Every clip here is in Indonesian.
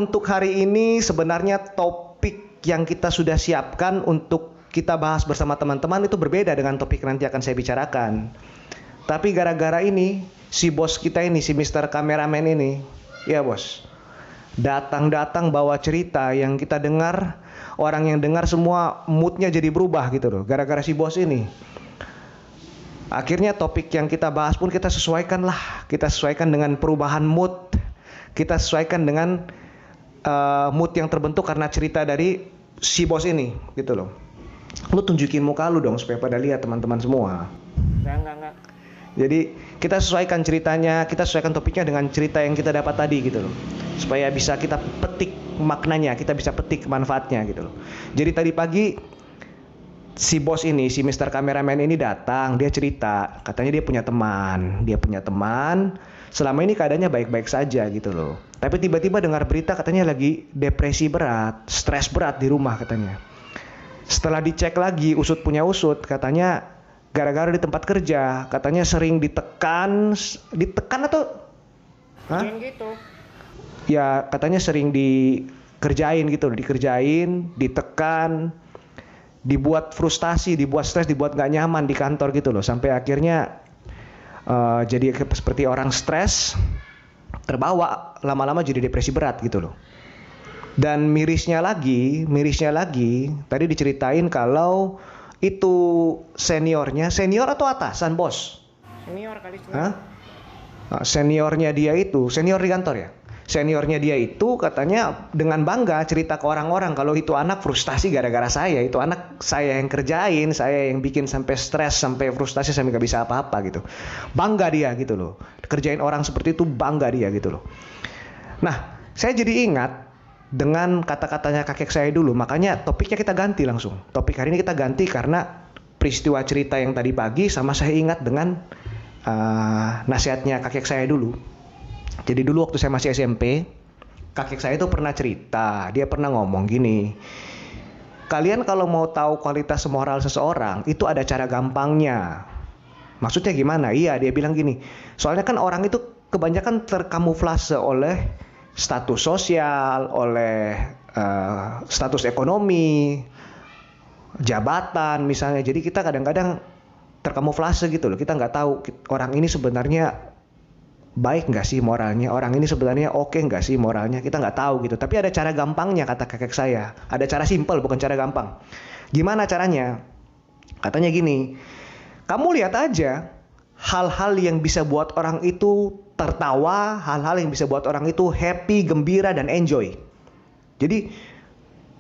Untuk hari ini sebenarnya topik yang kita sudah siapkan untuk kita bahas bersama teman-teman itu berbeda dengan topik nanti akan saya bicarakan. Tapi gara-gara ini, si bos kita ini, si Mr. Kameramen ini, ya bos, datang-datang bawa cerita yang kita dengar, orang yang dengar semua moodnya jadi berubah gitu loh, gara-gara si bos ini. Akhirnya topik yang kita bahas pun kita sesuaikan lah, kita sesuaikan dengan perubahan mood, kita sesuaikan dengan mood yang terbentuk karena cerita dari si bos ini gitu loh. Lu tunjukin muka lu dong supaya pada lihat teman-teman semua. Enggak. Jadi kita sesuaikan ceritanya, kita sesuaikan topiknya dengan cerita yang kita dapat tadi gitu loh. Supaya bisa kita petik maknanya, kita bisa petik manfaatnya gitu loh. Jadi tadi pagi si bos ini, si Mr. Kameramen ini datang, dia cerita, katanya dia punya teman, selama ini keadaannya baik-baik saja gitu loh. Tapi tiba-tiba dengar berita katanya lagi depresi berat, stres berat di rumah katanya. Setelah dicek lagi, usut punya usut, katanya gara-gara di tempat kerja, katanya sering ditekan atau Gitu. ya katanya sering dikerjain, ditekan, dibuat frustasi, dibuat stres, dibuat gak nyaman di kantor gitu loh. Sampai akhirnya jadi seperti orang stres, terbawa, lama-lama jadi depresi berat gitu loh. Dan mirisnya lagi, tadi diceritain kalau itu senior atau atasan bos? Senior kali Hah? Seniornya dia itu, senior di kantor ya? Seniornya dia itu katanya dengan bangga cerita ke orang-orang kalau itu anak frustasi gara-gara saya, itu anak saya yang kerjain, saya yang bikin sampai stres, sampai frustasi, sampai gak bisa apa-apa gitu. Bangga dia gitu loh, kerjain orang seperti itu, bangga dia gitu loh. Nah, saya jadi ingat dengan kata-katanya kakek saya dulu, makanya topiknya kita ganti langsung. Topik hari ini kita ganti karena peristiwa cerita yang tadi pagi, sama saya ingat dengan nasihatnya kakek saya dulu. Jadi dulu waktu saya masih SMP, kakek saya itu pernah cerita, dia pernah ngomong gini, kalian kalau mau tahu kualitas moral seseorang, itu ada cara gampangnya. Maksudnya gimana? Iya, dia bilang gini, soalnya kan orang itu kebanyakan terkamuflase oleh status sosial, oleh status ekonomi, jabatan misalnya. Jadi kita kadang-kadang terkamuflase gitu loh, kita nggak tahu orang ini sebenarnya baik nggak sih moralnya, orang ini sebenarnya oke nggak sih moralnya, kita nggak tahu gitu. Tapi ada cara gampangnya, kata kakek saya. Ada cara simpel, bukan cara gampang. Gimana caranya? Katanya gini, kamu lihat aja hal-hal yang bisa buat orang itu tertawa, hal-hal yang bisa buat orang itu happy, gembira, dan enjoy. Jadi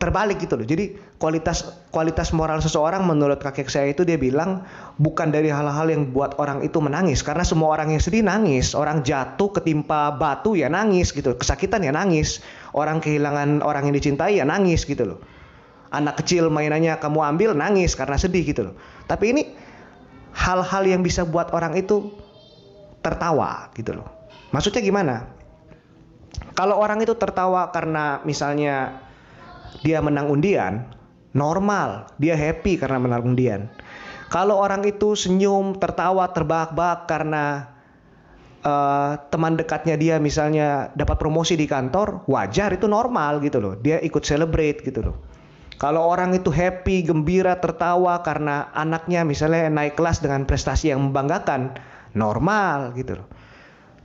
terbalik gitu loh. Jadi kualitas moral seseorang menurut kakek saya itu, dia bilang bukan dari hal-hal yang buat orang itu menangis, karena semua orang yang sedih nangis, orang jatuh ketimpa batu ya nangis gitu, kesakitan ya nangis, orang kehilangan orang yang dicintai ya nangis gitu loh, anak kecil mainannya kamu ambil nangis karena sedih gitu loh. Tapi ini hal-hal yang bisa buat orang itu tertawa gitu loh. Maksudnya gimana? Kalau orang itu tertawa karena misalnya dia menang undian, normal, dia happy karena menang undian. Kalau orang itu senyum, tertawa, terbahak-bahak karena teman dekatnya dia misalnya dapat promosi di kantor, wajar, itu normal gitu loh. Dia ikut celebrate gitu loh. Kalau orang itu happy, gembira, tertawa karena anaknya misalnya naik kelas dengan prestasi yang membanggakan, normal gitu loh.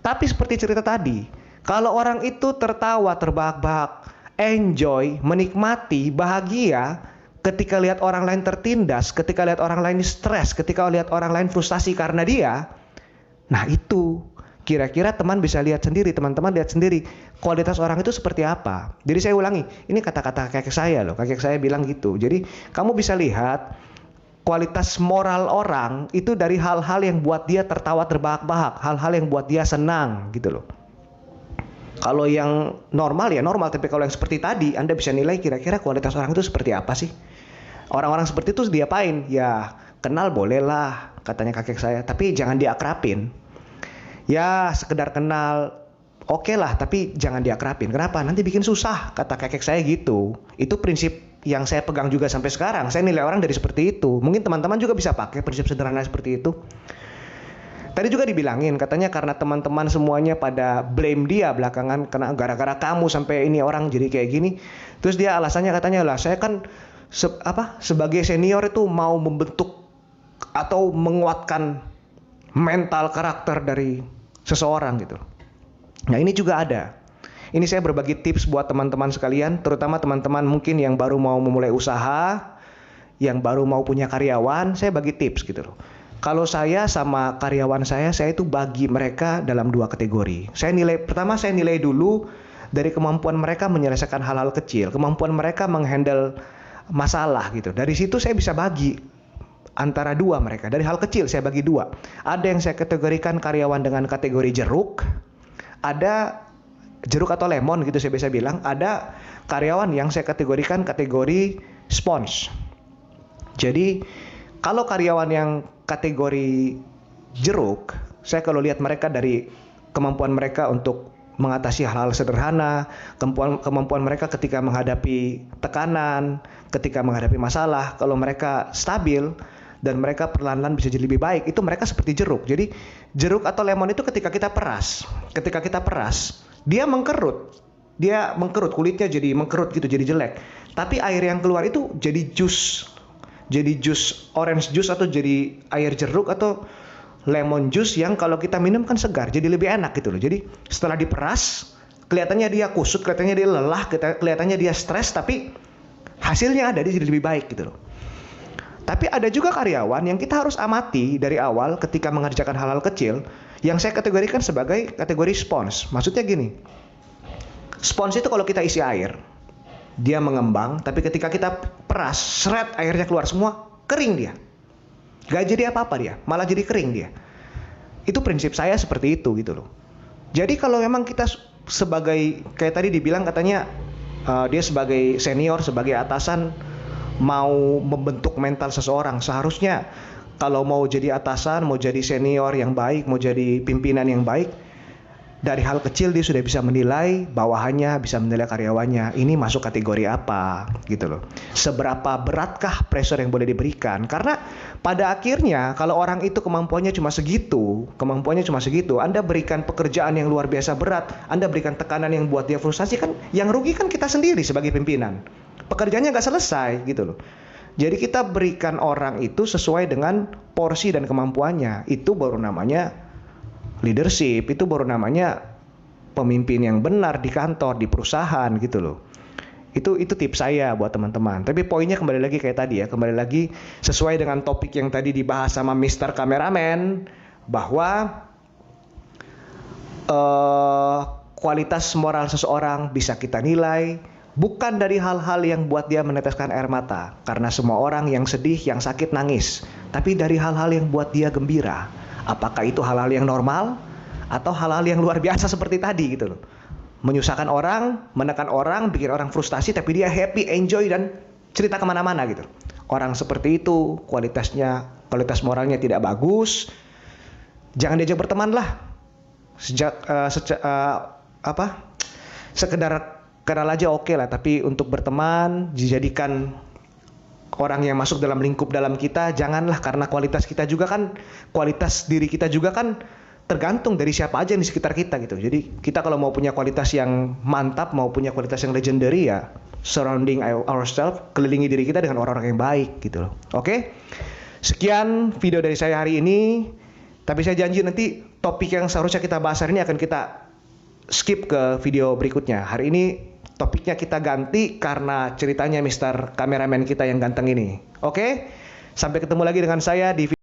Tapi seperti cerita tadi, kalau orang itu tertawa, terbahak-bahak, enjoy, menikmati, bahagia ketika lihat orang lain tertindas, ketika lihat orang lain stres, ketika lihat orang lain frustasi karena dia, nah itu kira-kira teman bisa lihat sendiri, teman-teman lihat sendiri kualitas orang itu seperti apa. Jadi saya ulangi, ini kata-kata kakek saya loh, kakek saya bilang gitu. Jadi kamu bisa lihat kualitas moral orang itu dari hal-hal yang buat dia tertawa terbahak-bahak, hal-hal yang buat dia senang gitu loh. Kalau yang normal ya normal, tapi kalau yang seperti tadi, Anda bisa nilai kira-kira kualitas orang itu seperti apa sih. Orang-orang seperti itu diapain? Ya kenal bolehlah, katanya kakek saya, tapi jangan diakrapin. Ya sekedar kenal oke lah, tapi jangan diakrapin. Kenapa? Nanti bikin susah, kata kakek saya gitu. Itu prinsip yang saya pegang juga sampai sekarang. Saya nilai orang dari seperti itu. Mungkin teman-teman juga bisa pakai prinsip sederhana seperti itu. Tadi juga dibilangin katanya karena teman-teman semuanya pada blame dia belakangan karena gara-gara kamu sampai ini orang jadi kayak gini. Terus dia alasannya katanya lah saya kan sebagai senior itu mau membentuk atau menguatkan mental karakter dari seseorang gitu. Nah, ini juga ada. Ini saya berbagi tips buat teman-teman sekalian, terutama teman-teman mungkin yang baru mau memulai usaha, yang baru mau punya karyawan, saya bagi tips gitu loh. Kalau saya sama karyawan saya itu bagi mereka dalam 2 kategori. Pertama saya nilai dulu dari kemampuan mereka menyelesaikan hal-hal kecil, kemampuan mereka menghandle masalah gitu. Dari situ saya bisa bagi antara 2 mereka. Dari hal kecil saya bagi 2. Ada yang saya kategorikan karyawan dengan kategori jeruk, ada jeruk atau lemon gitu saya biasa bilang, ada karyawan yang saya kategorikan kategori sponge. Jadi kalau karyawan yang kategori jeruk, saya kalau lihat mereka dari kemampuan mereka untuk mengatasi hal-hal sederhana, kemampuan mereka ketika menghadapi tekanan, ketika menghadapi masalah, kalau mereka stabil dan mereka perlahan-lahan bisa jadi lebih baik, itu mereka seperti jeruk. Jadi jeruk atau lemon itu ketika kita peras, dia mengkerut, kulitnya jadi mengkerut gitu, jadi jelek. Tapi air yang keluar itu jadi jus orange juice atau jadi air jeruk atau lemon juice yang kalau kita minum kan segar, jadi lebih enak gitu loh. Jadi setelah diperas, kelihatannya dia kusut, kelihatannya dia lelah, kelihatannya dia stres, tapi hasilnya ada, dia jadi lebih baik gitu loh. Tapi ada juga karyawan yang kita harus amati dari awal ketika mengerjakan hal-hal kecil, yang saya kategorikan sebagai kategori sponge. Maksudnya gini, sponge itu kalau kita isi air, dia mengembang, tapi ketika kita peras, seret airnya keluar semua, kering dia. Gak jadi apa-apa dia, malah jadi kering dia. Itu prinsip saya seperti itu gitu loh. Jadi kalau memang kita sebagai, kayak tadi dibilang katanya dia sebagai senior, sebagai atasan mau membentuk mental seseorang, seharusnya kalau mau jadi atasan, mau jadi senior yang baik, mau jadi pimpinan yang baik, dari hal kecil dia sudah bisa menilai bawahannya, bisa menilai karyawannya, ini masuk kategori apa gitu loh. Seberapa beratkah pressure yang boleh diberikan? Karena pada akhirnya kalau orang itu kemampuannya cuma segitu, Anda berikan pekerjaan yang luar biasa berat, Anda berikan tekanan yang buat dia frustasi, kan yang rugi kan kita sendiri sebagai pimpinan. Pekerjaannya nggak selesai gitu loh. Jadi kita berikan orang itu sesuai dengan porsi dan kemampuannya. Itu baru namanya leadership, itu baru namanya pemimpin yang benar di kantor, di perusahaan gitu loh. Itu tips saya buat teman-teman. Tapi poinnya kembali lagi kayak tadi ya, kembali lagi sesuai dengan topik yang tadi dibahas sama Mr. Kameramen, bahwa kualitas moral seseorang bisa kita nilai bukan dari hal-hal yang buat dia meneteskan air mata, karena semua orang yang sedih, yang sakit nangis, tapi dari hal-hal yang buat dia gembira. Apakah itu hal-hal yang normal atau hal-hal yang luar biasa seperti tadi gitu loh. Menyusahkan orang, menekan orang, bikin orang frustasi, tapi dia happy, enjoy, dan cerita kemana-mana gitu. Orang seperti itu kualitas moralnya tidak bagus, jangan diajak berteman lah. Sekedar kenal aja oke lah, tapi untuk berteman, dijadikan orang yang masuk dalam lingkup dalam kita, janganlah, karena kualitas diri kita juga kan tergantung dari siapa aja di sekitar kita gitu. Jadi kita kalau mau punya kualitas yang mantap, mau punya kualitas yang legendary ya, surrounding ourselves, kelilingi diri kita dengan orang-orang yang baik gitu loh. Oke? Sekian video dari saya hari ini, tapi saya janji nanti topik yang seharusnya kita bahas hari ini akan kita skip ke video berikutnya. Hari ini topiknya kita ganti karena ceritanya Mr. Kameramen kita yang ganteng ini. Oke? Sampai ketemu lagi dengan saya di video